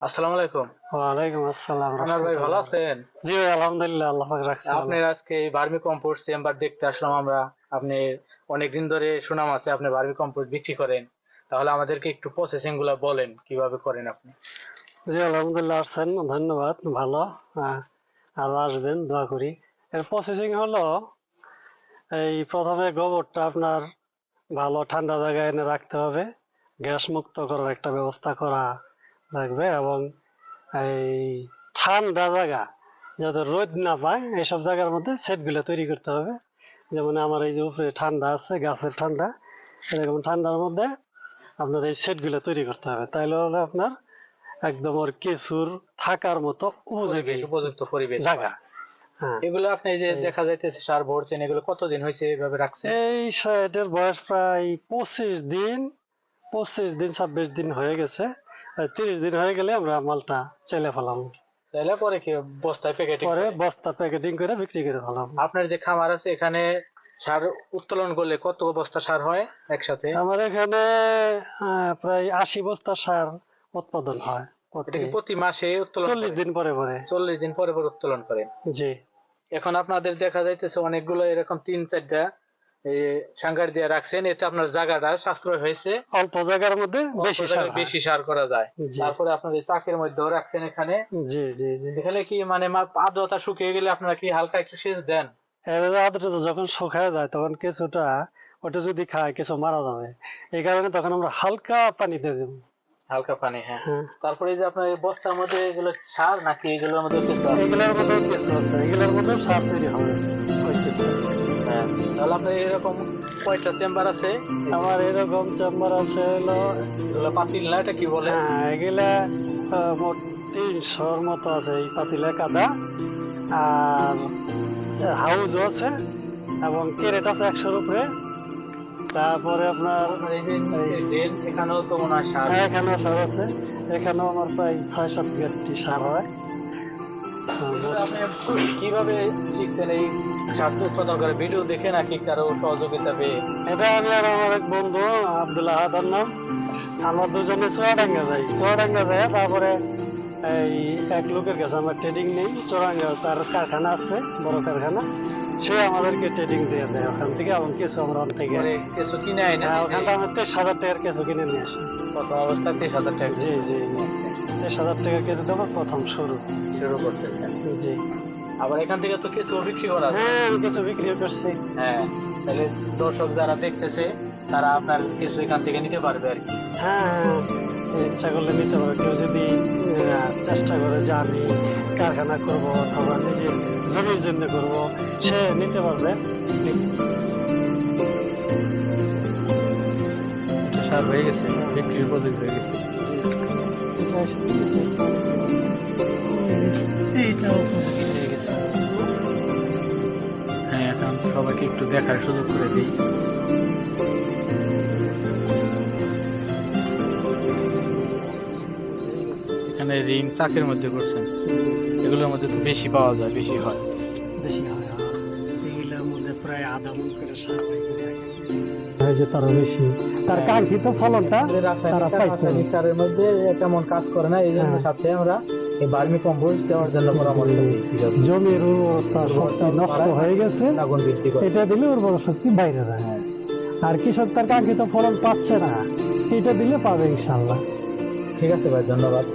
আসসালামু আলাইকুম। ওয়ালাইকুম আসসালাম আনোয়ার ভাই ভালো রাহমাতুল্লাহ। আছেন? জি ভাই, আলহামদুলিল্লাহ, আল্লাহ পাক রাখছে ভালো। আপনার আজকে এই ভার্মি কম্পোস্ট চেম্বার দেখতে আসলাম আমরা। আপনি অনেকদিন ধরে সুনাম আছে, আপনি ভার্মি কম্পোস্ট বিক্রি করেন। তাহলে আমাদেরকে একটু প্রসেসিং গুলা বলেন কিভাবে করেন আপনি। জি আলহামদুলিল্লাহ, আসছেন, ধন্যবাদ, ভালো। আরো আসবেন, দোয়া করি। এর প্রসেসিং হলো, এই প্রথমে গোবরটা আপনার ভালো ঠান্ডা জায়গায় এনে রাখতে হবে। গ্যাস মুক্ত করার একটা ব্যবস্থা করা লাগবে, এবং এই ঠান্ডা জায়গা যাতে রোদ না পায় এইসব জায়গার মধ্যে সেটগুলো তৈরি করতে হবে। যেমন আমার এই যে উপরে ঠান্ডা আছে, গাছের ঠান্ডা, এরকম ঠান্ডার মধ্যে আপনার এই সেটগুলো তৈরি করতে হবে। তাইলে হলে আপনার একদম ওর কেঁচুর থাকার মতো উপযোগী উপযুক্ত পরিবেশ জায়গা। পায়। হ্যাঁ, এগুলো আপনি এই যে দেখা যাইতেছে সার ভরছেন, এগুলো কতদিন হয়েছে এইভাবে রাখছেন? এই সেটের বয়স প্রায় 25 দিন, 26 দিন 26 দিন হয়ে গেছে। 30 দিন হয়ে গেলে আমরা মালটা চেলে ফেলাম, তাহলে পরে কি বস্তায় প্যাকেটিং পরে করে? বস্তা প্যাকেটিং করে বিক্রি করে ফেলাম। আপনার যে খামার আছে এখানে সার উত্তোলন করলে কত বস্তা সার হয় একসাথে? আমার এখানে প্রায় 80 বস্তা সার উৎপাদন হয় এটা কি প্রতি মাসে উত্তোলন 40 করেন? দিন পরে পরে। 40 দিন পরে পরে উত্তোলন করেন। জি। এখন আপনাদের দেখা যাইতেছে অনেকগুলো এরকম 3-4টা এই সাঙ্গার দিয়ে রাখছেন, এতে আপনার জায়গাটা সাশ্রয় হয়েছে। অল্প জায়গার মধ্যে অল্প বেশি সার জায়গায় হয়। বেশি সার করা যায়। জি তারপরে আপনার এই চাকের মধ্যেও রাখছেন এখানে। জি জি জি। এখানে কি মানে আর্দ্রতা শুকিয়ে গেলে আপনারা কি হালকা একটু সেচ দেন? এর আদ্রতা যখন শুকায় যায় তখন কিছুটা, ওটা যদি খায় কিছু মারা যাবে, এই কারণে তখন আমরা হালকা পানি দিয়ে দেবো। হালকা পানি, হ্যাঁ। হ্যাঁ, তারপরে এই যে আপনার এই বস্তার মধ্যে এগুলো সার নাকি এগুলোর মধ্যে কিছু আছে? এগুলোর মধ্যেও কিছু আছে, এগুলোর মধ্যেও সার তৈরি হবে, হইতেছে। হ্যাঁ। তাহলে আপনার এরকম কয়টা চেম্বার আছে? আমার এরকম চেম্বার আছে হলো, এগুলো পাতিল না, এটা কি বলে? হ্যাঁ, এগুলা মোট 300-র মতো আছে এই পাতিলে কাদা। আর হাউজও আছে, এবং ক্যারেট আছে 100-র উপরে। তারপরে আপনার আপনার এই যে নিচে ড্রেন, এখানেও তো মনে হয় সার। হ্যাঁ, এখানেও সার আছে। এখানেও আমার প্রায় 6-7 গাড়ি সার হয়। এগুলো আপনি কিভাবে শিখছেন এই সার উৎপাদন করে? ভিডিও দেখে নাকি কারো সহযোগিতা পেয়ে? এটা আমি আর আমার এক বন্ধু আব্দুল আহাদার নাম, আমরা দুজনে চুয়াডাঙ্গা যাই। চুয়াডাঙ্গা যায়, তারপরে এই এক লোকের কাছে আমরা ট্রেডিং নেই। চুয়াডাঙ্গা তার কারখানা আছে, বড় কারখানা, সে আমাদেরকে ট্রেডিং দিয়ে দেয় ওখান থেকে, এবং কিছু আমরা ওখান থেকে, পরে কিছু কিনে আইনা হ্যাঁ, ওখান থেকে আমি 23,000 টাকার কিছু কিনে নিয়ে আসি। প্রথম অবস্থায় 23,000 টাকা জি জি জি, 23,000 টাকা কেজি দেবো প্রথম শুরু। শুরু করতেছেন। জি। আবার এখান থেকে তো কিছু বিক্রি করা যায়। হ্যাঁ, আমি কিছু বিক্রি করছি। হ্যাঁ, তাহলে দর্শক যারা দেখতেছে তারা আপনার কিছু এখান থেকে নিতে পারবে আর কি। হ্যাঁ হ্যাঁ, ইচ্ছা করলে নিতে পারো। কেউ যদি চেষ্টা করে যে আমি কারখানা করব অথবা নিজের জমির জন্য করব, সে নিতে পারবে। সার হয়ে গেছে, বিক্রির উপযোগী হয়ে গেছে। এটা আসলে এইটা উপযোগী হয়ে গেছে। হ্যাঁ, এখন সবাইকে একটু দেখার সুযোগ করে দিই। এখানে রিং চাকের মধ্যে করছেন, এগুলোর মধ্যে তো বেশি পাওয়া যায়, বেশি হয়। বেশি হয়, হ্যাঁ। এগুলোর মধ্যে প্রায় আধা মণ করে সার হয়, যে তারও বেশি, তার কাঙ্ক্ষিত ফলনটা তারা পাইছে। সারের মধ্যে তেমন কাজ করে না, এই জন্য হ্যাঁ। সাথে আমরা এই ভার্মি কম্পোস্ট দেওয়ার জন্য পরামর্শ দিই। জমির উর্বরতা শক্তি নষ্ট হয়ে গেছে, আগুন বৃদ্ধি করে। এটা দিলে উর্বর শক্তি বাইরে যায়। হ্যাঁ। আর কৃষক তার কাঙ্ক্ষিত ফলন পাচ্ছে না, এটা দিলে পাবে ইনশাল্লাহ। ঠিক আছে ভাই, ধন্যবাদ।